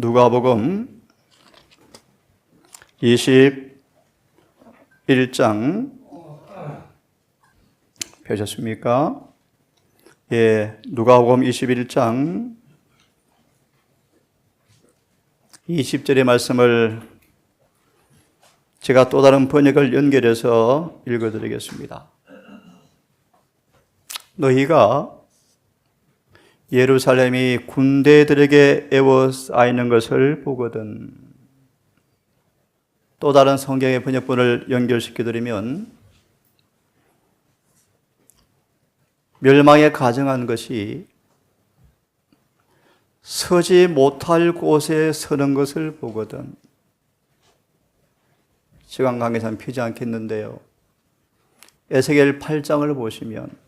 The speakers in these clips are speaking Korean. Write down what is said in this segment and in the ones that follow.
누가복음 21장 펴셨습니까? 예, 누가복음 21장 20절의 말씀을 제가 또 다른 번역을 연결해서 읽어드리겠습니다. 너희가 예루살렘이 군대들에게 에워싸이는 것을 보거든. 또 다른 성경의 번역본을 연결시켜드리면 멸망에 가정한 것이 서지 못할 곳에 서는 것을 보거든. 시간 관계상 피지 않겠는데요. 에스겔 8장을 보시면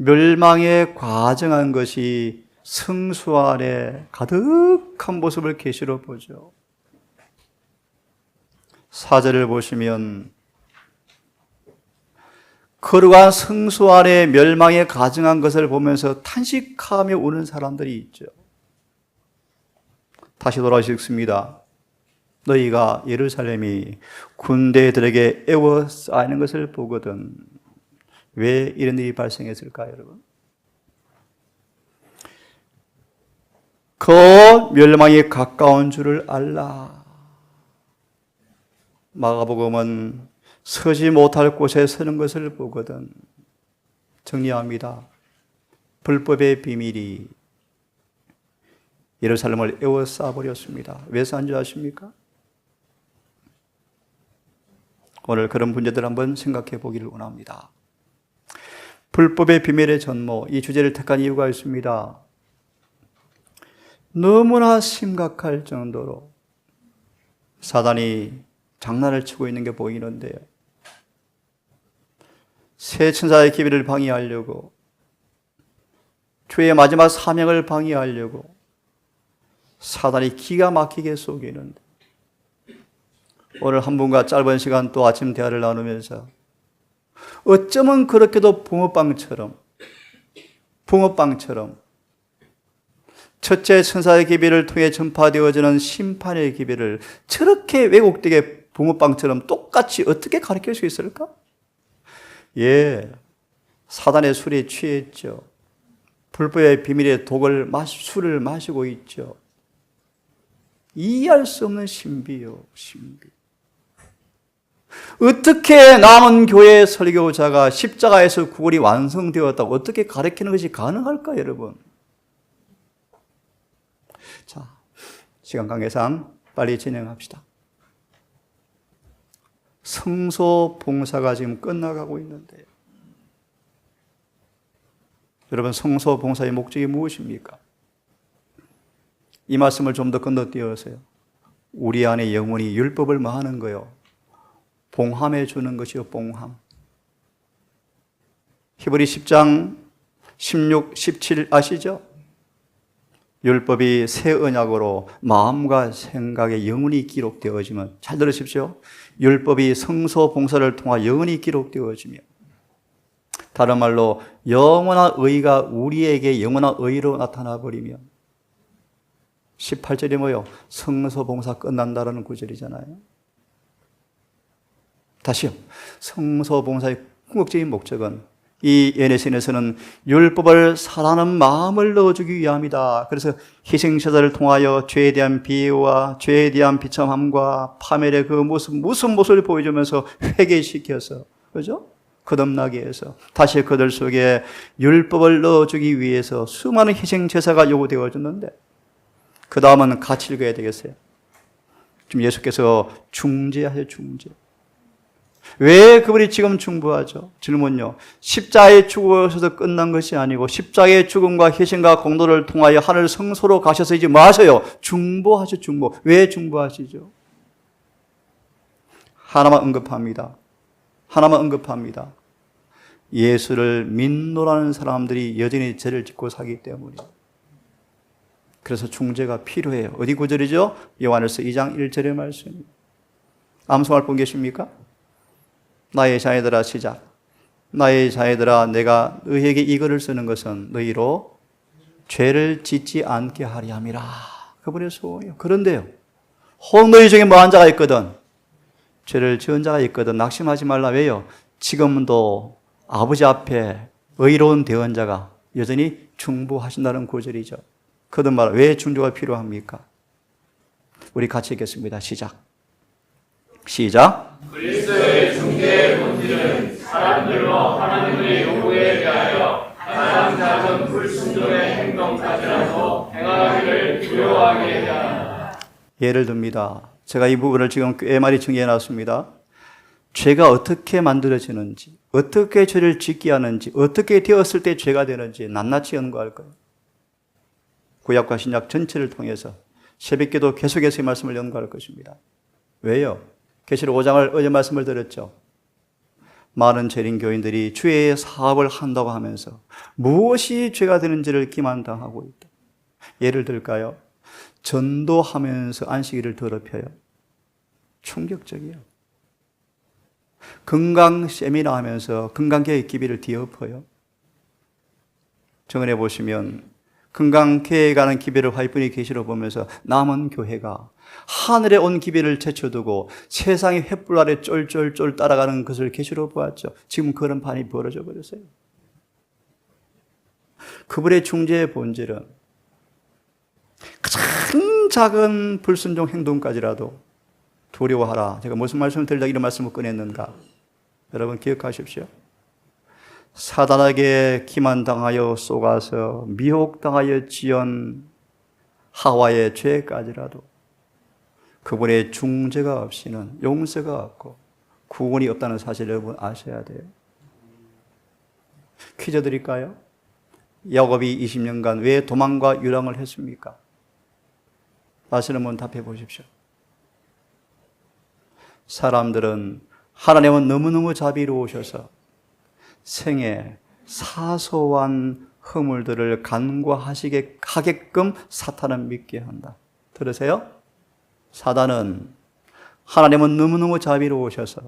멸망에 과정한 것이 성수 안에 가득한 모습을 계시로 보죠. 4절을 보시면 거룩한 성수 안에 멸망에 가정한 것을 보면서 탄식하며 우는 사람들이 있죠. 다시 돌아서 읽습니다. 너희가 예루살렘이 군대들에게 에워싸이는 것을 보거든. 왜 이런 일이 발생했을까요, 여러분? 그 멸망이 가까운 줄을 알라. 마가복음은 서지 못할 곳에 서는 것을 보거든. 정리합니다. 불법의 비밀이 예루살렘을 에워싸버렸습니다. 왜 싼 줄 아십니까? 오늘 그런 문제들 한번 생각해 보기를 원합니다. 불법의 비밀의 전모, 이 주제를 택한 이유가 있습니다. 너무나 심각할 정도로 사단이 장난을 치고 있는 게 보이는데요. 새 천사의 기회를 방해하려고, 주의 마지막 사명을 방해하려고 사단이 기가 막히게 속이는데, 오늘 한 분과 짧은 시간 또 아침 대화를 나누면서 어쩌면 그렇게도 붕어빵처럼 첫째 천사의 기별을 통해 전파되어지는 심판의 기별을 저렇게 왜곡되게 붕어빵처럼 똑같이 어떻게 가르칠 수 있을까? 예, 사단의 술에 취했죠. 불법의 비밀의 술을 마시고 있죠. 이해할 수 없는 신비요, 신비. 어떻게 남은 교회 설교자가 십자가에서 구원이 완성되었다고 어떻게 가르치는 것이 가능할까, 여러분? 자, 시간 관계상 빨리 진행합시다. 성소 봉사가 지금 끝나가고 있는데요. 여러분, 성소 봉사의 목적이 무엇입니까? 이 말씀을 좀 더 건너뛰어서요. 우리 안에 영혼이 율법을 뭐 하는 거요? 봉함해 주는 것이요, 봉함. 히브리 10장 16, 17 아시죠? 율법이 새 언약으로 마음과 생각에 영원히 기록되어지면, 잘 들으십시오. 율법이 성소 봉사를 통해 영원히 기록되어지며, 다른 말로 영원한 의가 우리에게 영원한 의로 나타나 버리면, 18절이 뭐요? 성소 봉사 끝난다라는 구절이잖아요. 다시요. 성소 봉사의 궁극적인 목적은 이 예레신에서는 율법을 사랑하는 마음을 넣어주기 위함이다. 그래서 희생제사를 통하여 죄에 대한 비애와 죄에 대한 비참함과 파멸의 그 무슨 모습을 보여주면서 회개시켜서, 그죠? 거듭나게 해서 다시 그들 속에 율법을 넣어주기 위해서 수많은 희생제사가 요구되어졌는데, 그 다음은 같이 읽어야 되겠어요. 지금 예수께서 중재하세요, 중재. 왜 그분이 지금 중보하죠? 질문요. 십자가에 죽어서도 끝난 것이 아니고 십자가의 죽음과 희생과 공로를 통하여 하늘 성소로 가셔서 이제 뭐 하세요? 중보하죠, 중보. 왜 중보하시죠? 하나만 언급합니다. 예수를 믿노라는 사람들이 여전히 죄를 짓고 사기 때문이에요. 그래서 중재가 필요해요. 어디 구절이죠? 요한일서 2장 1절의 말씀입니다. 암송할 분 계십니까? 나의 자녀들아, 시작. 나의 자녀들아, 내가 너희에게 이 글을 쓰는 것은 너희로 죄를 짓지 않게 하리 함이라. 그분의 소원이요. 그런데요, 혹 너희 중에 뭐한 자가 있거든, 죄를 지은 자가 있거든 낙심하지 말라. 왜요? 지금도 아버지 앞에 의로운 대언자가 여전히 중보하신다는 구절이죠. 거듭 말하, 왜 중보가 필요합니까? 우리 같이 읽겠습니다. 시작. 그리스도의 중재의 본질은 사람들로 하나님의 요구에 대하여 가장 작은 불순종의 행동까지라도 행하기를 두려워하게 해야 한다. 예를 듭니다. 제가 이 부분을 지금 꽤 많이 정리해 놨습니다. 죄가 어떻게 만들어지는지, 어떻게 죄를 짓게 하는지, 어떻게 되었을 때 죄가 되는지 낱낱이 연구할 거예요. 구약과 신약 전체를 통해서 새벽기도 계속해서 이 말씀을 연구할 것입니다. 왜요? 계시록 5장을 어제 말씀을 드렸죠. 많은 재림 교인들이 주의 사업을 한다고 하면서 무엇이 죄가 되는지를 기만당하고 있다. 예를 들까요? 전도하면서 안식일을 더럽혀요. 충격적이에요. 건강 세미나 하면서 건강계획 기비를 뒤엎어요. 정언해 보시면 건강계획하는 기비를 화이분이 계시로 보면서 남은 교회가 하늘에 온 기비를 제쳐두고 세상의 횃불 아래 쫄쫄쫄 따라가는 것을 계시로 보았죠. 지금 그런 판이 벌어져 버렸어요. 그분의 중재의 본질은 가장 작은 불순종 행동까지라도 두려워하라. 제가 무슨 말씀을 드리려고 이런 말씀을 꺼냈는가? 여러분 기억하십시오. 사단에게 기만당하여 속아서 미혹당하여 지은 하와의 죄까지라도 그분의 중재가 없이는 용서가 없고 구원이 없다는 사실을 여러분 아셔야 돼요. 퀴즈 드릴까요? 야곱이 20년간 왜 도망과 유랑을 했습니까? 아시는 분 답해 보십시오. 사람들은 하나님은 너무너무 자비로우셔서 생에 사소한 허물들을 간과하게끔 사탄은 믿게 한다. 들으세요? 사단은 하나님은 너무너무 자비로우셔서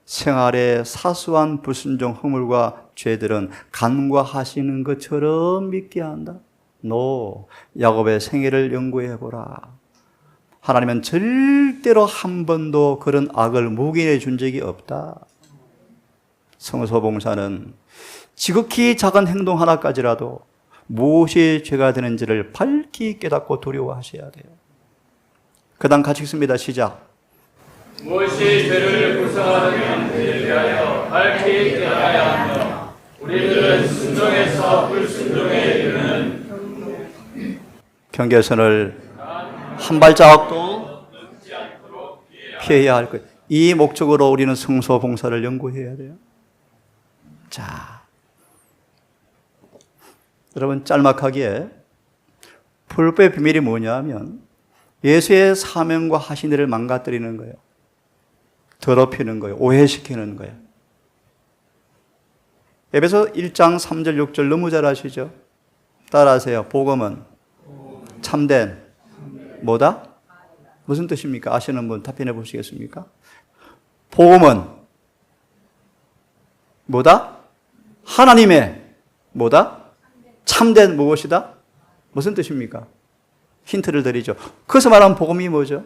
생활의 사소한 불순종 허물과 죄들은 간과하시는 것처럼 믿게 한다. 너 야곱의 생애를 연구해보라. 하나님은 절대로 한 번도 그런 악을 묵인해 준 적이 없다. 성서봉사는 지극히 작은 행동 하나까지라도 무엇이 죄가 되는지를 밝히 깨닫고 두려워하셔야 돼요. 그 다음 같이 읽습니다. 시작. 무엇이 죄를 구성하는지에 대하여 밝히 깨달아야 하며 우리들은 순종에서 불순종에 이르는 경계선을 한 발자국도 피해야 할 거예요. 이 목적으로 우리는 성소 봉사를 연구해야 돼요. 자, 여러분 짤막하게 불법의 비밀이 뭐냐 하면 예수의 사명과 하신일을 망가뜨리는 거예요. 더럽히는 거예요. 오해시키는 거예요. 에베소 1장 3절 6절 너무 잘 아시죠? 따라하세요. 복음은 참된 뭐다? 무슨 뜻입니까? 아시는 분 답변해 보시겠습니까? 복음은 뭐다? 하나님의 뭐다? 참된 무엇이다? 무슨 뜻입니까? 힌트를 드리죠. 그래서 말하는 복음이 뭐죠?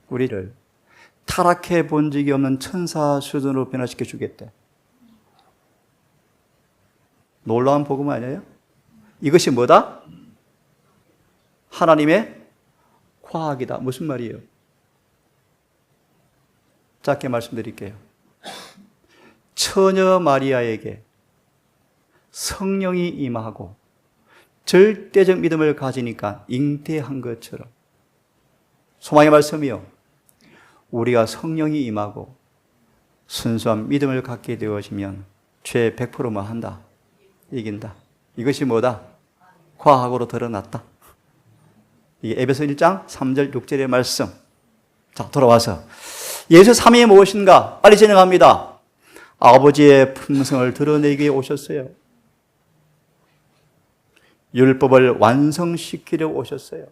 우리를 타락해 본 적이 없는 천사 수준으로 변화시켜 주겠대. 놀라운 복음 아니에요? 이것이 뭐다? 하나님의 과학이다. 무슨 말이에요? 짧게 말씀드릴게요. 처녀 마리아에게 성령이 임하고 절대적 믿음을 가지니까 잉태한 것처럼 소망의 말씀이요. 우리가 성령이 임하고 순수한 믿음을 갖게 되어지면 죄 100%만 한다. 이긴다. 이것이 뭐다? 과학으로 드러났다. 이게 에베소 1장 3절 6절의 말씀. 자, 돌아와서 예수 삼위의 무엇인가? 빨리 진행합니다. 아버지의 품성을 드러내기 위해 오셨어요. 율법을 완성시키려 오셨어요.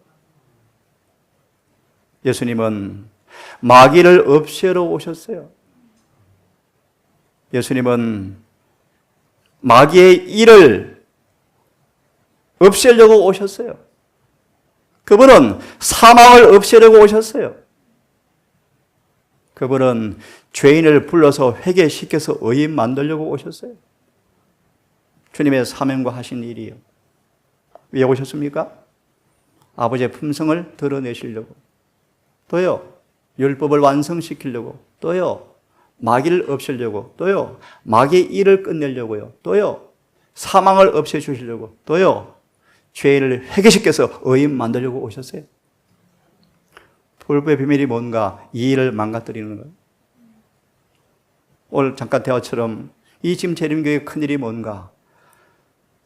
예수님은 마귀를 없애러 오셨어요. 예수님은 마귀의 일을 없애려고 오셨어요. 그분은 사망을 없애려고 오셨어요. 그분은 죄인을 불러서 회개시켜서 의인 만들려고 오셨어요. 주님의 사명과 하신 일이요. 왜 오셨습니까? 아버지의 품성을 드러내시려고. 또요, 율법을 완성시키려고. 또요, 마귀를 없애려고. 또요, 마귀의 일을 끝내려고요. 또요, 사망을 없애주시려고. 또요, 죄인을 회개시켜서 의인 만들려고 오셨어요. 불법의 비밀이 뭔가? 이 일을 망가뜨리는 거예요. 오늘 잠깐 대화처럼 이 지금 재림교회의 큰일이 뭔가?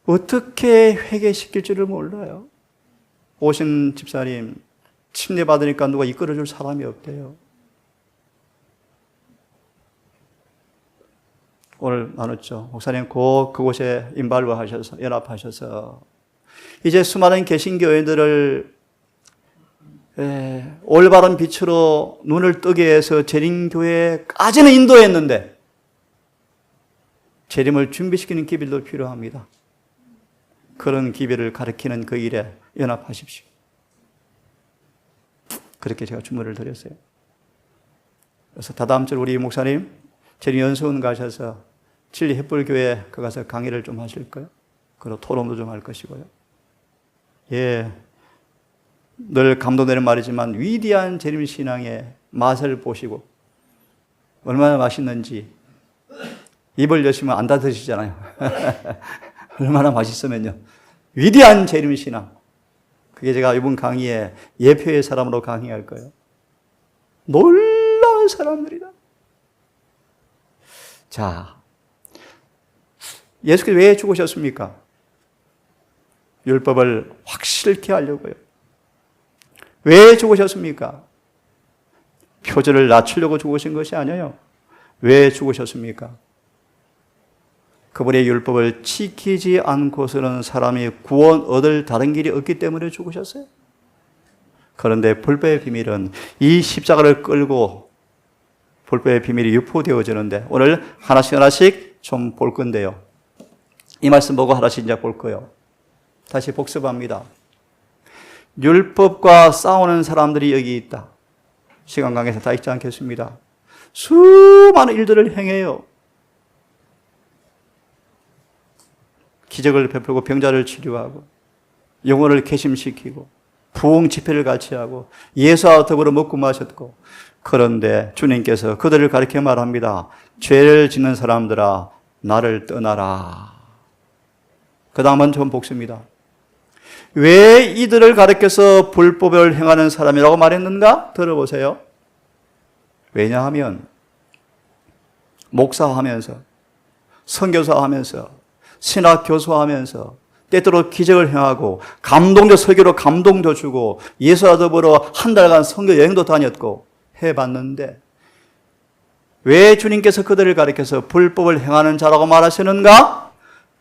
어떻게 회개시킬 줄을 몰라요. 오신 집사님 침례받으니까 누가 이끌어줄 사람이 없대요. 오늘 나눴죠. 목사님 곧 그곳에 인발부하셔서 연합하셔서 이제 수많은 개신교회들을 올바른 빛으로 눈을 뜨게 해서 재림교회까지는 인도했는데 재림을 준비시키는 기별도 필요합니다. 그런 기별을 가르치는 그 일에 연합하십시오. 그렇게 제가 주문을 드렸어요. 그래서 다다음 주 우리 목사님 재림연수원 가셔서 진리 햇불교회에 가서 강의를 좀 하실 거예요. 그리고 토론도 좀 할 것이고요. 예, 늘 감동되는 말이지만 위대한 재림신앙의 맛을 보시고 얼마나 맛있는지 입을 여시면 안 닫으시잖아요. 얼마나 맛있으면요. 위대한 재림신앙. 그게 제가 이번 강의에 예표의 사람으로 강의할 거예요. 놀라운 사람들이다. 자, 예수께서 왜 죽으셨습니까? 율법을 확실케 하려고요. 왜 죽으셨습니까? 표절을 낮추려고 죽으신 것이 아니에요. 왜 죽으셨습니까? 그분의 율법을 지키지 않고서는 사람이 구원 얻을 다른 길이 없기 때문에 죽으셨어요. 그런데 불법의 비밀은 이 십자가를 끌고 불법의 비밀이 유포되어지는데 오늘 하나씩 좀 볼 건데요. 이 말씀 보고 하나씩 이제 볼 거예요. 다시 복습합니다. 율법과 싸우는 사람들이 여기 있다. 시간 관계에서 다 읽지 않겠습니다. 수많은 일들을 행해요. 기적을 베풀고 병자를 치료하고 영혼을 개심시키고 부흥 집회를 같이 하고 예수와 더불어 먹고 마셨고 그런데 주님께서 그들을 가리켜 말합니다. 죄를 짓는 사람들아 나를 떠나라. 그 다음은 좀 복습니다. 왜 이들을 가리켜서 불법을 행하는 사람이라고 말했는가? 들어보세요. 왜냐하면 목사하면서 선교사하면서 신학 교수하면서 때때로 기적을 행하고 감동적 설교로 감동도 주고 예수와 더불어 한 달간 선교 여행도 다녔고 해봤는데 왜 주님께서 그들을 가리켜서 불법을 행하는 자라고 말하시는가?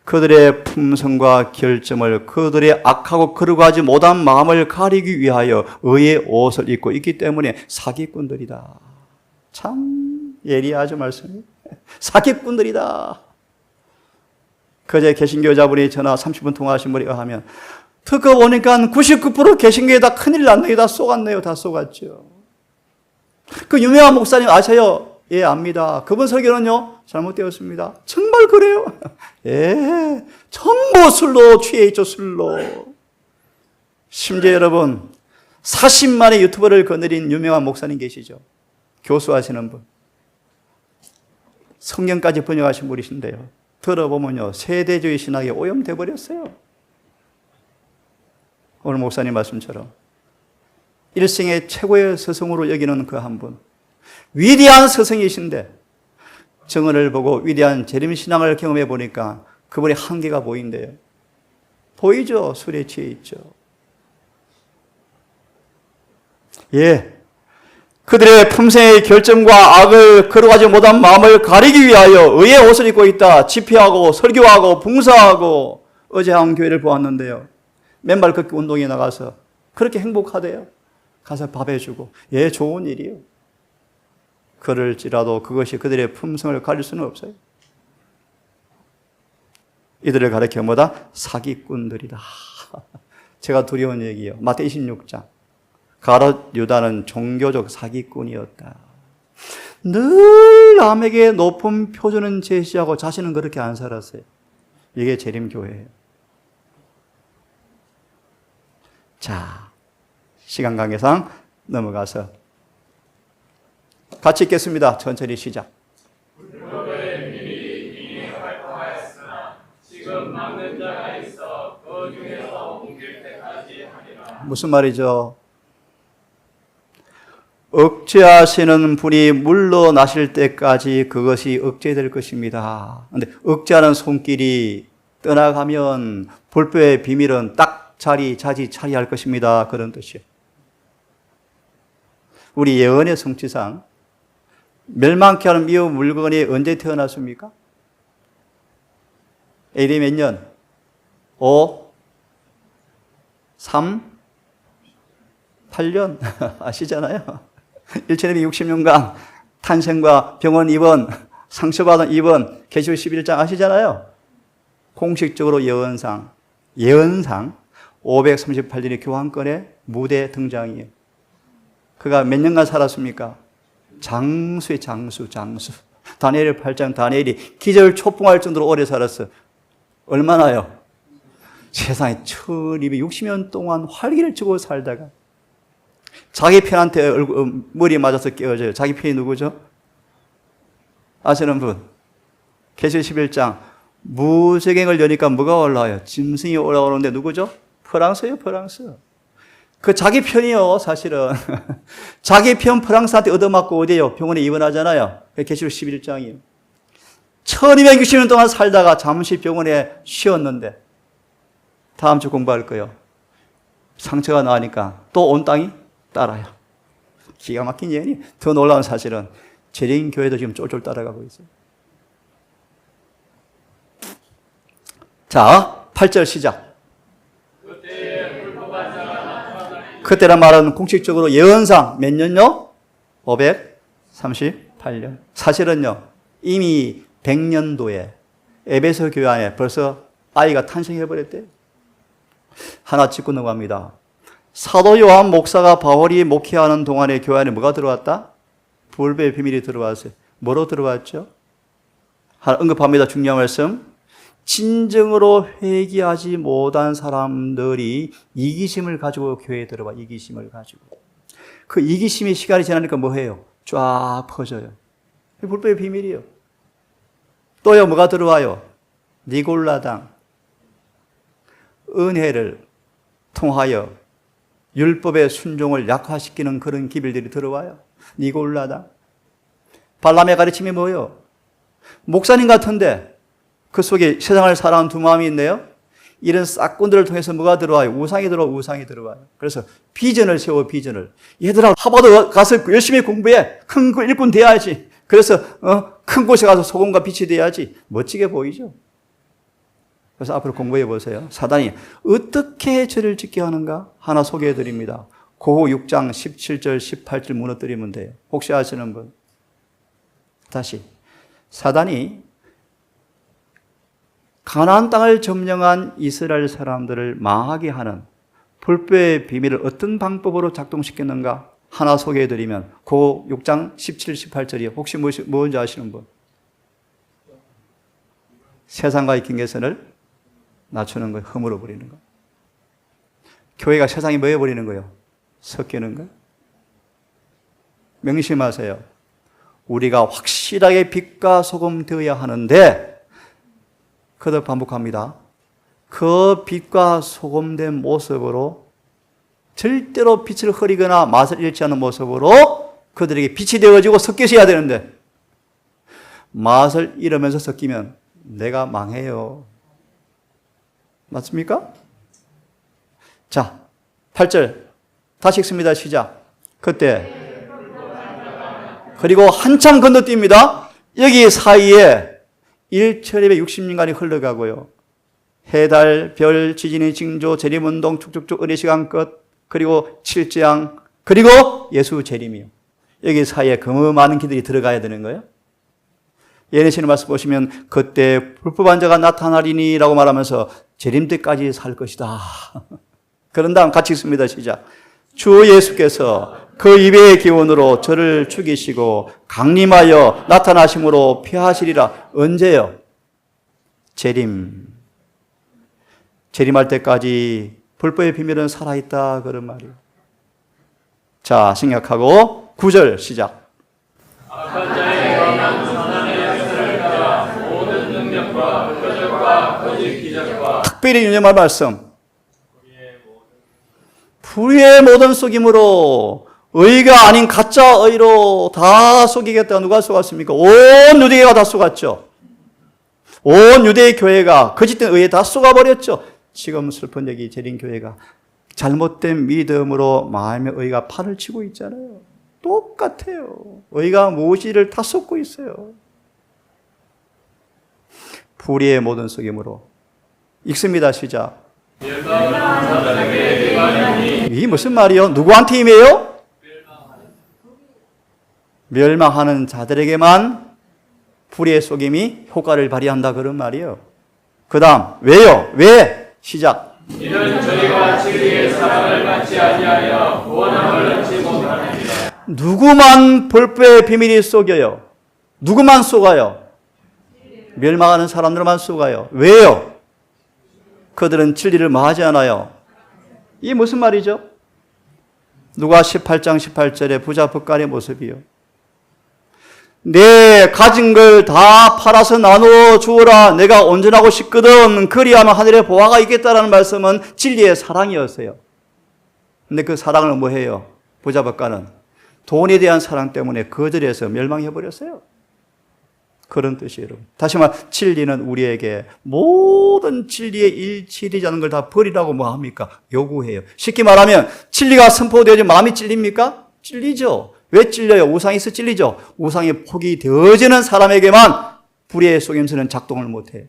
그들의 품성과 결점을 그들의 악하고 거룩하지 못한 마음을 가리기 위하여 의의 옷을 입고 있기 때문에 사기꾼들이다. 참 예리하죠 말씀이. 사기꾼들이다. 그제 개신교자분이 전화 30분 통화하신 분이 하면 듣고 보니까 99% 개신교에 다 큰일 났네요. 다 속았네요. 다 속았죠. 그 유명한 목사님 아세요? 예, 압니다. 그분 설교는요, 잘못되었습니다. 정말 그래요. 예, 전부 술로 취해 있죠, 술로. 심지어 여러분, 40만의 유튜버를 거느린 유명한 목사님 계시죠? 교수하시는 분. 성경까지 번역하신 분이신데요. 들어보면요, 세대주의 신학에 오염돼 버렸어요. 오늘 목사님 말씀처럼 일생의 최고의 스승으로 여기는 그 한 분, 위대한 스승이신데 정언을 보고 위대한 재림신앙을 경험해 보니까 그분의 한계가 보인대요. 보이죠? 술에 취해 있죠. 예, 그들의 품성의 결점과 악을 거룩하지 못한 마음을 가리기 위하여 의의 옷을 입고 있다. 집회하고 설교하고 봉사하고 어제 한 교회를 보았는데요. 맨발 걷기 운동에 나가서 그렇게 행복하대요. 가서 밥 해주고. 예, 좋은 일이에요. 그럴지라도 그것이 그들의 품성을 가릴 수는 없어요. 이들을 가리켜 뭐다? 사기꾼들이다. 제가 두려운 얘기예요. 마태복음 26장. 가룟 유다는 종교적 사기꾼이었다. 늘 남에게 높은 표준은 제시하고 자신은 그렇게 안 살았어요. 이게 재림교회예요. 자, 시간 관계상 넘어가서 같이 읽겠습니다. 천천히 시작. 불법의 비밀이 이미 활동하였으나 지금 막는 자가 있어 그 중에서 옮길 때까지 하리라. 무슨 말이죠? 억제하시는 분이 물러나실 때까지 그것이 억제될 것입니다. 그런데 억제하는 손길이 떠나가면 불법의 비밀은 딱 차지할 것입니다. 그런 뜻이에요. 우리 예언의 성취상 멸망케 하는 미혹 물건이 언제 태어났습니까? AD 몇 년? 5, 3, 8년 아시잖아요. 1260년간 탄생과 병원 입원, 상처받은 입원, 계시록 11장 아시잖아요. 공식적으로 예언상 538년의 교환권의 무대 등장이에요. 그가 몇 년간 살았습니까? 장수의 장수. 다니엘 8장 다니엘이 기절 초풍할 정도로 오래 살았어. 얼마나요? 세상에 1260년 동안 활기를 치고 살다가 자기 편한테 머리에 맞아서 깨어져요. 자기 편이 누구죠? 아시는 분? 계시록 11장 무쇠갱을 여니까 뭐가 올라와요? 짐승이 올라오는데 누구죠? 프랑스예요, 프랑스. 그 자기 편이요, 사실은. 자기 편 프랑스한테 얻어맞고 어디에요? 병원에 입원하잖아요. 계시록 11장이에요. 1260년 동안 살다가 잠시 병원에 쉬었는데 다음 주 공부할 거예요. 상처가 나니까 또 온 땅이 따라요. 기가 막힌 예언이. 더 놀라운 사실은 재림 교회도 지금 쫄쫄 따라가고 있어요. 자, 8절 시작. 그때란 말은 공식적으로 예언상 몇 년요? 538년. 사실은요, 이미 100년도에 에베소 교회 안에 벌써 아이가 탄생해버렸대요. 하나 짚고 넘어갑니다. 사도 요한 목사가 바울이 목회하는 동안에 교회 안에 뭐가 들어왔다? 불법의 비밀이 들어왔어요. 뭐로 들어왔죠? 하나 언급합니다. 중요한 말씀. 진정으로 회개하지 못한 사람들이 이기심을 가지고 교회에 들어와. 이기심을 가지고. 그 이기심이 시간이 지나니까 뭐 해요? 쫙 퍼져요. 불법의 비밀이에요. 또요, 뭐가 들어와요? 니골라당. 은혜를 통하여 율법의 순종을 약화시키는 그런 기별들이 들어와요. 니골라당. 발람의 가르침이 뭐예요? 목사님 같은데 그 속에 세상을 사랑하는 두 마음이 있네요. 이런 싹꾼들을 통해서 뭐가 들어와요? 우상이 들어와요. 그래서 비전을 세워, 비전을. 얘들아, 하버드 가서 열심히 공부해. 큰 일꾼 돼야지. 그래서 큰 곳에 가서 소금과 빛이 돼야지. 멋지게 보이죠? 그래서 앞으로 공부해 보세요. 사단이 어떻게 죄를 짓게 하는가? 하나 소개해 드립니다. 고호 6장 17절, 18절 무너뜨리면 돼요. 혹시 아시는 분? 다시. 사단이 가나안 땅을 점령한 이스라엘 사람들을 망하게 하는 불법의 비밀을 어떤 방법으로 작동시켰는가? 하나 소개해 드리면 고호 6장 17, 18절이요. 혹시 뭔지 아시는 분? 세상과의 경계선을 낮추는 거예요. 허물어 버리는 거. 교회가 세상이 뭐 해버리는 거예요? 섞이는 거예요. 명심하세요. 우리가 확실하게 빛과 소금 되어야 하는데 그들 반복합니다. 그 빛과 소금된 모습으로 절대로 빛을 흐리거나 맛을 잃지 않는 모습으로 그들에게 빛이 되어지고 섞여져야 되는데 맛을 잃으면서 섞이면 내가 망해요. 맞습니까? 자, 8절 다시 읽습니다. 시작. 그때 그리고 한참 건너뜁니다. 여기 사이에 1260년간이 흘러가고요. 해달, 별, 지진의 징조, 재림운동, 축축축 은혜 시간 끝, 그리고 칠재앙, 그리고 예수 재림이요. 여기 사이에 그 많은 기들이 들어가야 되는 거예요. 예레미야 말씀 보시면 그때 불법한 자가 나타나리니 라고 말하면서 재림 때까지 살 것이다. 그런 다음 같이 읽습니다. 시작. 주 예수께서 그 입의 기운으로 저를 죽이시고 강림하여 나타나심으로 피하시리라. 언제요? 재림. 재림할 때까지 불법의 비밀은 살아있다. 그런 말이에요. 자, 생각하고 9절 시작. 악한 자의 거룩한 사단의 역사를 따라 모든 능력과 표적과 거짓 기적과 특별히 유념할 말씀. 불의의 모든 속임으로 의가 아닌 가짜 의로 다 속이겠다. 누가 속았습니까? 온 유대교가 다 속았죠. 온 유대 교회가 거짓된 의에 다 속아버렸죠. 지금 슬픈 얘기 재림교회가 잘못된 믿음으로 마음의 의가 판을 치고 있잖아요. 똑같아요. 의가 무엇이를 다 쏟고 있어요. 불의의 모든 속임으로. 읽습니다. 시작. 이게 무슨 말이요? 누구한테 임해요? 멸망하는 자들에게만 불의의 속임이 효과를 발휘한다. 그런 말이에요. 그 다음 왜요? 왜? 시작. 이는 저희가 진리의 사랑을 받지 아니하여 구원함을 얻지 못하느니라. 누구만 불법의 비밀이 속여요? 누구만 속아요? 멸망하는 사람들만 속아요. 왜요? 그들은 진리를 뭐하지 않아요? 이게 무슨 말이죠? 누가 18장 18절에 부자 붓갈의 모습이요. 내 가진 걸 다 팔아서 나누어 주어라. 내가 온전하고 싶거든. 그리하면 하늘에 보화가 있겠다라는 말씀은 진리의 사랑이었어요. 근데 그 사랑을 뭐 해요? 부자 붓갈은 돈에 대한 사랑 때문에 거절해서 멸망해버렸어요. 그런 뜻이에요, 여러분. 다시 말, 진리는 우리에게 모든 진리의 일치이자는 걸 다 버리라고 뭐 합니까? 요구해요. 쉽게 말하면 진리가 선포되어지 마음이 찔립니까? 찔리죠. 왜 찔려요? 우상이 있어 찔리죠. 우상이 폭이 되어지는 사람에게만 불의의 속임수는 작동을 못해요.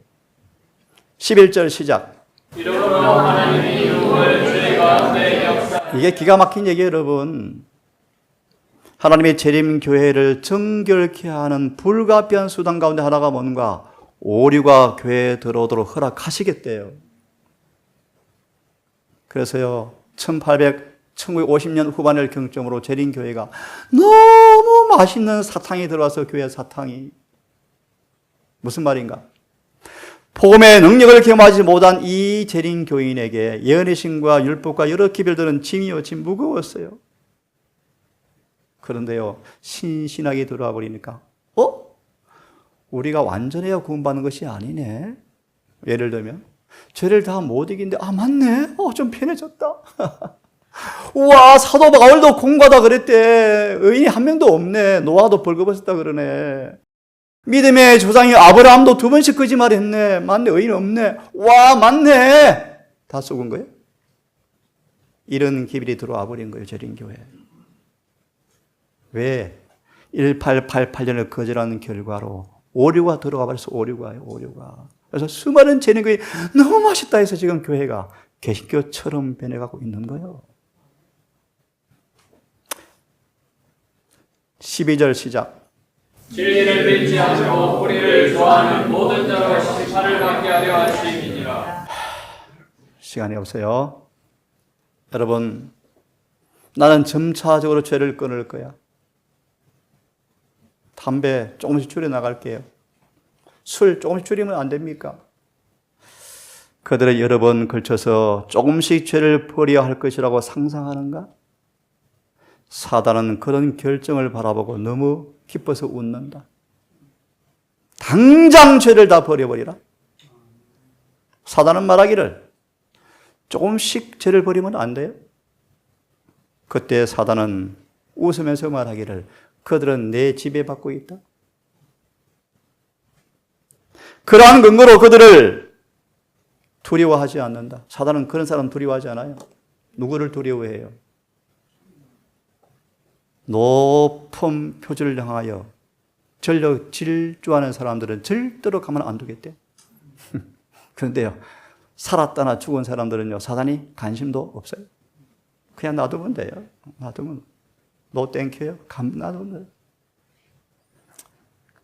11절 시작. 이러므로 하나님이 누구를 죄 가운데 역사 이게 기가 막힌 얘기예요, 여러분. 하나님의 재림교회를 정결케 하는 불가피한 수단 가운데 하나가 뭔가? 오류가 교회에 들어오도록 허락하시겠대요. 그래서요, 1950년 후반을 경점으로 재림교회가 너무 맛있는 사탕이 들어와서 교회 사탕이. 무슨 말인가? 복음의 능력을 경험하지 못한 이 재림교인에게 예언의 신과 율법과 여러 기별들은 짐이요, 짐 무거웠어요. 그런데요, 신신하게 들어와 버리니까, 우리가 완전해야 구원받는 것이 아니네. 예를 들면, 죄를 다 못 이긴데, 맞네? 좀 편해졌다. 우와, 사도 바울도 공부하다 그랬대. 의인이 한 명도 없네. 노아도 벌거벗었다 그러네. 믿음의 조상이 아브라함도 2번씩 거짓말했네. 맞네, 의인 없네. 와, 맞네. 다 속은 거예요? 이런 기별이 들어와 버린 거예요, 재림교회. 왜? 1888년을 거절하는 결과로 오류가 들어가 버려서 오류가요, 오류가. 그래서 수많은 재림교회 너무 맛있다 해서 지금 교회가 개신교처럼 변해가고 있는 거예요. 12절 시작. 진리를 믿지 않고 우리를 좋아하는 모든 자로 심판을 받게 하려 하심이니라. 시간이 없어요. 여러분, 나는 점차적으로 죄를 끊을 거야. 담배 조금씩 줄여나갈게요. 술 조금씩 줄이면 안 됩니까? 그들은 여러 번 걸쳐서 조금씩 죄를 버려야 할 것이라고 상상하는가? 사단은 그런 결정을 바라보고 너무 기뻐서 웃는다. 당장 죄를 다 버려버리라. 사단은 말하기를 조금씩 죄를 버리면 안 돼요. 그때 사단은 웃으면서 말하기를 그들은 내 지배받고 있다. 그러한 근거로 그들을 두려워하지 않는다. 사단은 그런 사람 두려워하지 않아요. 누구를 두려워해요? 높은 표준을 향하여 전력 질주하는 사람들은 절대로 가만 안 두겠대. 그런데요, 살았다나 죽은 사람들은요, 사단이 관심도 없어요. 그냥 놔두면 돼요. 놔두면. 노 땡큐요. 놔두면 돼요.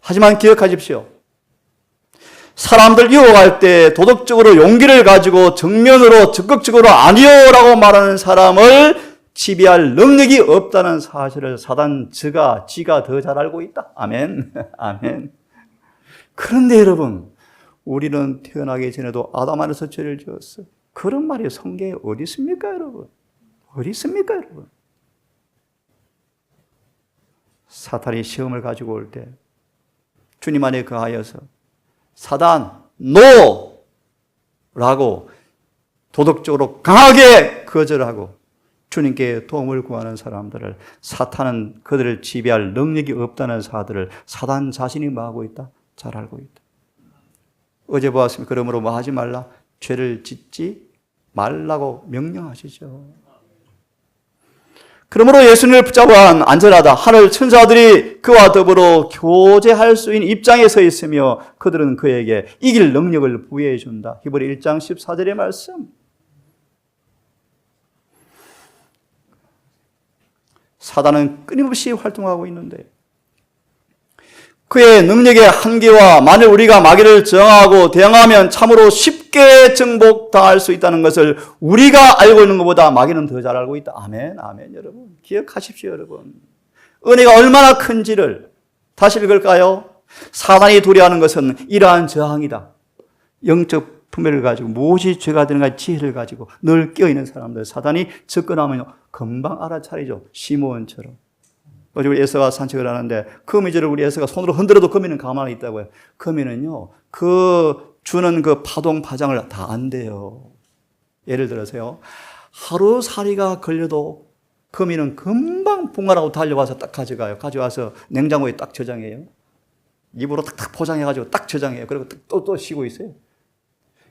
하지만 기억하십시오. 사람들 유혹할 때 도덕적으로 용기를 가지고 정면으로 적극적으로 아니요라고 말하는 사람을 지배할 능력이 없다는 사실을 사단 지가 더 잘 알고 있다. 아멘. 아멘. 그런데 여러분, 우리는 태어나기 전에도 아담 안에서 죄를 지었어. 그런 말이 성경에 어디 있습니까, 여러분? 어디 있습니까, 여러분? 사탄이 시험을 가지고 올 때 주님 안에 거하여서 사단, NO! 라고 도덕적으로 강하게 거절하고 주님께 도움을 구하는 사람들을, 사탄은 그들을 지배할 능력이 없다는 사실을 사단 자신이 뭐 하고 있다? 잘 알고 있다. 어제 보았습니다. 그러므로 뭐 하지 말라? 죄를 짓지 말라고 명령하시죠. 그러므로 예수님을 붙잡아 안전하다. 하늘 천사들이 그와 더불어 교제할 수 있는 입장에 서 있으며 그들은 그에게 이길 능력을 부여해 준다. 히브리 1장 14절의 말씀. 사단은 끊임없이 활동하고 있는데 그의 능력의 한계와 만일 우리가 마귀를 저항하고 대항하면 참으로 쉽게 정복당할 수 있다는 것을 우리가 알고 있는 것보다 마귀는 더 잘 알고 있다. 아멘, 아멘. 여러분 기억하십시오. 여러분 은혜가 얼마나 큰지를 다시 읽을까요? 사단이 두려워하는 것은 이러한 저항이다. 영적 분별을 가지고 무엇이 죄가 되는가 지혜를 가지고 늘 깨어있는 사람들, 사단이 접근하면 금방 알아차리죠. 시므온처럼. 어제 우리 에서가 산책을 하는데 거미줄을 우리 에서가 손으로 흔들어도 거미는 가만히 있다고요. 거미는요, 그 주는 그 파동 파장을 다 안 돼요. 예를 들어서요, 하루살이가 걸려도 거미는 금방 분갈하고 달려와서 딱 가져가요. 가져와서 냉장고에 딱 저장해요. 입으로 딱 포장해가지고 딱 저장해요. 그리고 또 쉬고 있어요.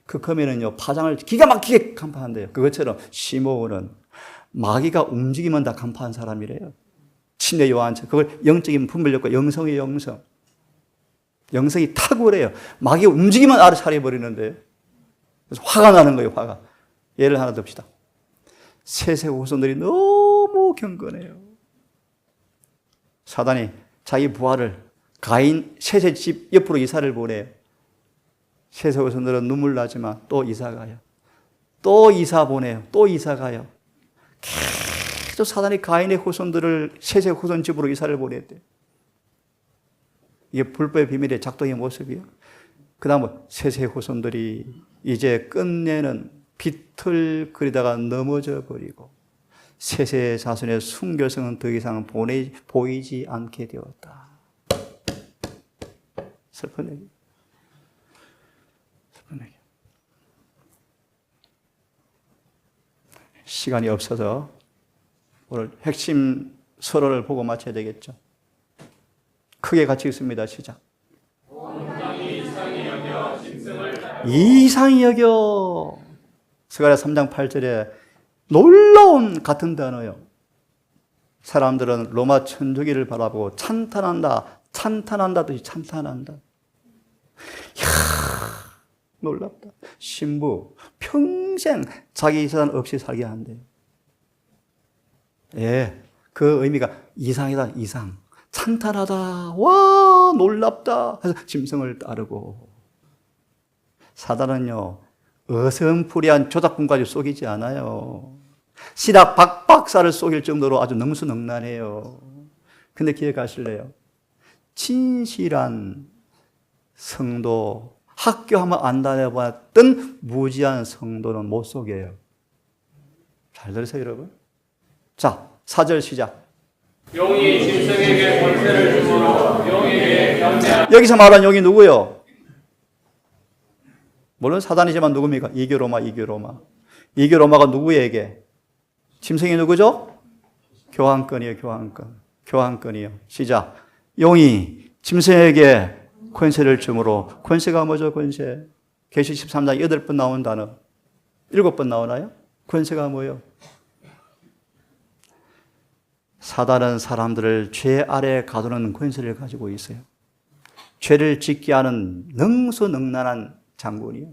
그 거미는요, 파장을 기가 막히게 간파한대요. 그것처럼 시므온은 마귀가 움직이면 다 간파한 사람이래요. 침례 요한처럼. 그걸 영적인 분별력과 영성의 영성. 영성이 탁월해요. 마귀가 움직이면 알아차려버리는데. 그래서 화가 나는 거예요, 화가. 예를 하나 듭시다. 셋의 후손들이 너무 경건해요. 사단이 자기 부하를 가인 셋의 집 옆으로 이사를 보내요. 셋의 후손들은 눈물 나지만 또 이사 가요. 또 이사 보내요. 또 이사 가요. 계속 사단이 가인의 후손들을 셋의 후손 집으로 이사를 보냈대요. 이게 불법의 비밀의 작동의 모습이에요. 그 다음은 셋의 후손들이 이제 끝내는 비틀거리다가 넘어져 버리고 셋의 자손의 순결성은 더 이상 보이지 않게 되었다. 슬픈 얘기. 슬픈 얘기. 시간이 없어서 오늘 핵심 서론을 보고 마쳐야 되겠죠. 크게 같이 읽습니다. 시작. 이상히 여겨. 스가랴 3장 8절에 놀라운 같은 단어요. 사람들은 로마 천주기를 바라보고 찬탄한다. 찬탄한다듯이 찬탄한다. 이야, 놀랍다. 신부 평생 자기 재산 없이 살게 한대요. 예, 그 의미가 이상이다. 이상. 찬탄하다. 와, 놀랍다. 해서 짐승을 따르고. 사단은요, 어슴푸레한 조작꾼까지 속이지 않아요. 시락 박 박사를 속일 정도로 아주 능수능란해요. 근데 기억하실래요? 진실한 성도, 학교 한번 안 다녀봤던 무지한 성도는 못 속여요. 잘 들으세요, 여러분. 자, 4절 시작. 용이 짐승에게 권세를 주므로 용에게 경배하라. 여기서 말한 용이 누구요? 물론 사단이지만 누굽니까? 이교로마. 이교로마가 누구에게? 짐승이 누구죠? 교환권이에요. 교환권이요. 시작. 용이 짐승에게 권세를 주므로. 권세가 뭐죠? 권세. 계시 13장 8번 나온 단어. 7번 나오나요? 권세가 뭐예요? 사단은 사람들을 죄 아래 가두는 권세를 가지고 있어요. 죄를 짓게 하는 능수능란한 장군이요.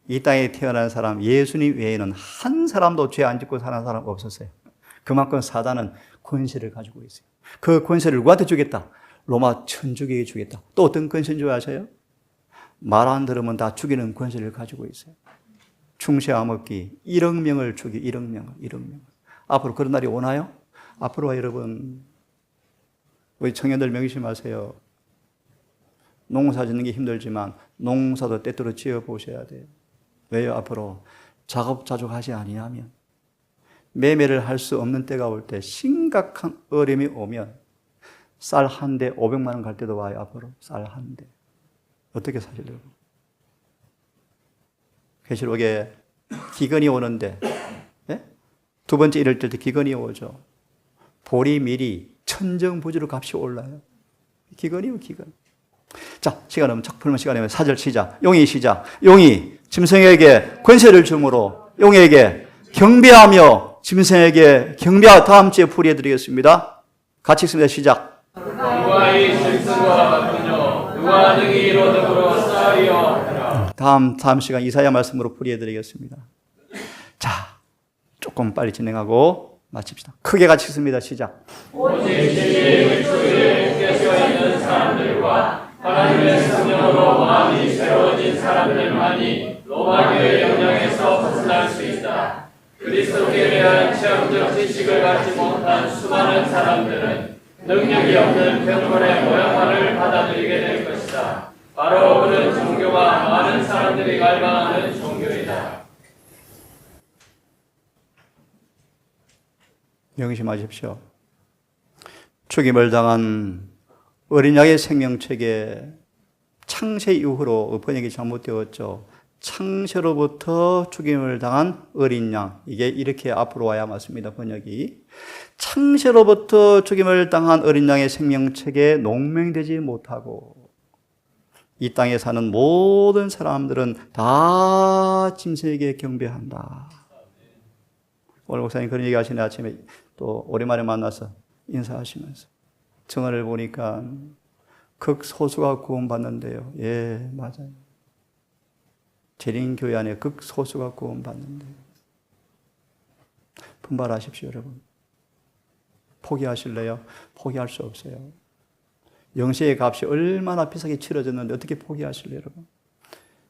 이 땅에 태어난 사람, 예수님 외에는 한 사람도 죄 안 짓고 사는 사람 없었어요. 그만큼 사단은 권세를 가지고 있어요. 그 권세를 누구한테 주겠다? 로마 천주교에 주겠다. 또 어떤 권세인 줄 아세요? 말 안 들으면 다 죽이는 권세를 가지고 있어요. 충시 암흑기 1억 명을 죽이 1억 명을. 앞으로 그런 날이 오나요? 앞으로 여러분 우리 청년들 명심하세요. 농사 짓는 게 힘들지만 농사도 때때로 지어 보셔야 돼요. 왜요? 앞으로 자급자족하지 아니하면 매매를 할 수 없는 때가 올 때 심각한 어려움이 오면 쌀 한 대 500만 원 갈 때도 와요. 앞으로 쌀 한 대. 어떻게 사시려고? 계시록에 기근이 오는데 예? 두 번째 이럴 때 기근이 오죠. 보리, 밀이 천정부지로 값이 올라요. 기근이요, 기근. 자, 시간 없으면 책 풀면 시간이면 4절 시작. 용이 시작. 용이 짐승에게 권세를 주므로 용에게 경배하며 짐승에게 경배하. 다음 주에 풀이해드리겠습니다. 같이 읽습니다. 시작. 누가 이 짐승과 같으뇨 누가 능히 이로더불어 싸리요. 다음 시간 이사야 말씀으로 풀이해드리겠습니다. 자, 조금 빨리 진행하고 마칩시다. 크게 같이 읽습니다. 시작. 오직 진리의 물속에 깨져 있는 사람들과 하나님의 성령으로 마음이 새로워진 사람들만이 로마교의 영향에서 벗어날 수 있다. 그리스도께 대한 체험적 지식을 갖지 못한 수많은 사람들은 능력이 없는 병원의 모양만을 받아들이게 될 것이다. 바로 그런 종교가 많은 사람들이 갈망하는 종교이다. 명심하십시오. 죽임을 당한 어린 양의 생명책에 창세 이후로 번역이 잘못되었죠. 창세로부터 죽임을 당한 어린 양. 이게 이렇게 앞으로 와야 맞습니다. 번역이. 창세로부터 죽임을 당한 어린 양의 생명책에 농명되지 못하고 이 땅에 사는 모든 사람들은 다 짐승에게 경배한다. 오늘 목사님 그런 얘기 하시네. 아침에 또 오랜만에 만나서 인사하시면서 정언을 보니까 극소수가 구원받는데요. 예, 맞아요. 재림교회 안에 극소수가 구원받는데요. 분발하십시오, 여러분. 포기하실래요? 포기할 수 없어요. 영세의 값이 얼마나 비싸게 치러졌는데 어떻게 포기하실래요, 여러분?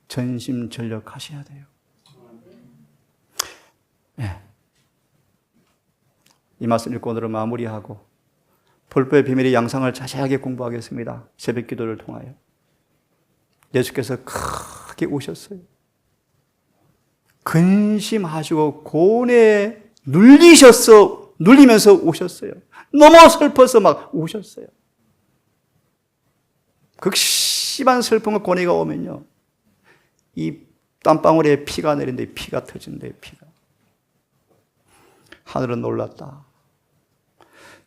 전심전력하셔야 돼요. 네. 이 말씀 읽고 오늘은 마무리하고 불법의 비밀의 양상을 자세하게 공부하겠습니다. 새벽 기도를 통하여. 예수께서 크게 우셨어요. 근심하시고 고뇌에 눌리면서 우셨어요. 너무 슬퍼서 막 우셨어요. 극심한 슬픔과 고뇌가 오면요, 이 땀방울에 피가 내린데 피가 터진대. 피가. 하늘은 놀랐다.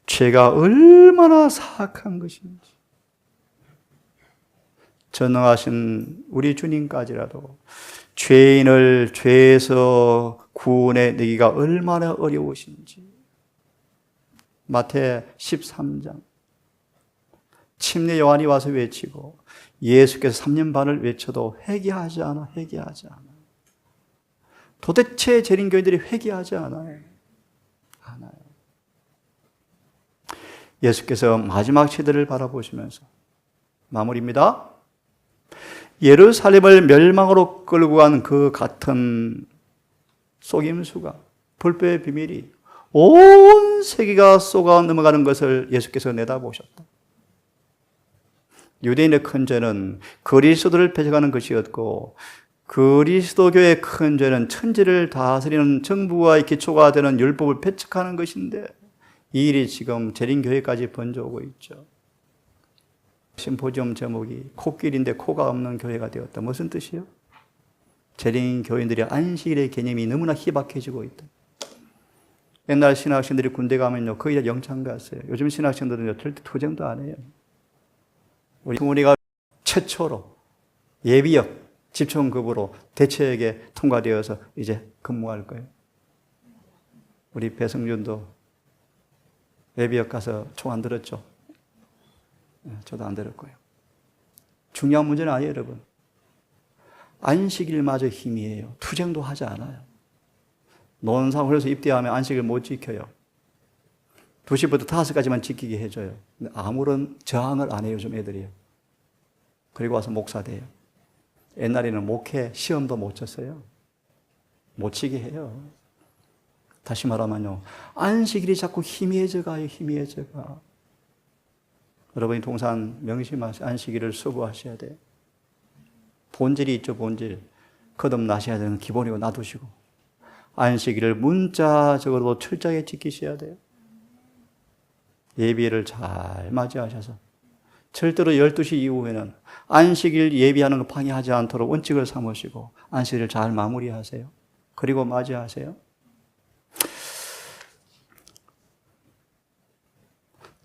죄가 얼마나 사악한 것인지. 전능하신 우리 주님까지라도 죄인을 죄에서 구원해내기가 얼마나 어려우신지. 마태 13장. 침례 요한이 와서 외치고 예수께서 3년 반을 외쳐도 회개하지 않아. 도대체 재림교인들이 회개하지 않아요. 예수께서 마지막 시대를 바라보시면서 마무리입니다. 예루살렘을 멸망으로 끌고 간 그 같은 속임수가, 불법의 비밀이 온 세계가 쏘가 넘어가는 것을 예수께서 내다보셨다. 유대인의 큰 죄는 그리스도를 배척하는 것이었고, 그리스도교의 큰 죄는 천지를 다스리는 정부와의 기초가 되는 율법을 배척하는 것인데, 이 일이 지금 재림교회까지 번져오고 있죠. 심포지엄 제목이 코끼리인데 코가 없는 교회가 되었다. 무슨 뜻이요? 재림교인들의 안식일의 개념이 너무나 희박해지고 있다. 옛날 신학생들이 군대 가면요, 거의 다 영창 갔어요. 요즘 신학생들은요, 절대 투쟁도 안 해요. 우리가 최초로 예비역 집총급으로 대체에게 통과되어서 이제 근무할 거예요. 우리 배성준도 예비역 가서 총 안 들었죠? 저도 안 들을 거예요. 중요한 문제는 아니에요, 여러분. 안식일마저 힘이에요. 투쟁도 하지 않아요. 논산홀에서 입대하면 안식일 못 지켜요. 2시부터 5시까지만 지키게 해줘요. 근데 아무런 저항을 안 해요, 요즘 애들이요. 그리고 와서 목사 돼요. 옛날에는 목회 시험도 못 쳤어요. 못 치게 해요. 다시 말하면요, 안식일이 자꾸 희미해져 가요. 희미해져 가. 여러분이 동산 명심하세요. 안식일을 수고하셔야 돼요. 본질이 있죠. 본질. 거듭나셔야 되는 기본이고 놔두시고, 안식일을 문자적으로도 철저하게 지키셔야 돼요. 예배를 잘 맞이하셔서 절대로 12시 이후에는 안식일 예배하는 거 방해하지 않도록 원칙을 삼으시고 안식일을 잘 마무리하세요. 그리고 맞이하세요.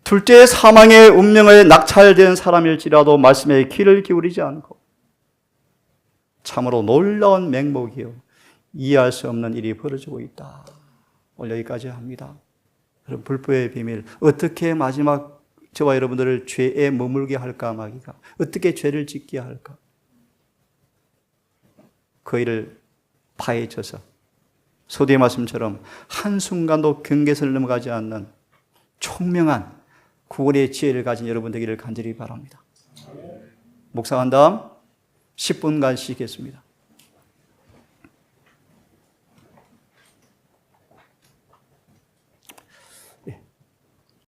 둘째, 사망의 운명에 낙찰된 사람일지라도 말씀에 귀를 기울이지 않고, 참으로 놀라운 맹목이요, 이해할 수 없는 일이 벌어지고 있다. 오늘 여기까지 합니다. 여러분, 불법의 비밀, 어떻게 마지막 저와 여러분들을 죄에 머물게 할까 마기가, 어떻게 죄를 짓게 할까, 그 일을 파헤쳐서 소디의 말씀처럼 한순간도 경계선을 넘어가지 않는 총명한 구원의 지혜를 가진 여러분 되기를 간절히 바랍니다. 묵상한 다음 10분간 쉬겠습니다.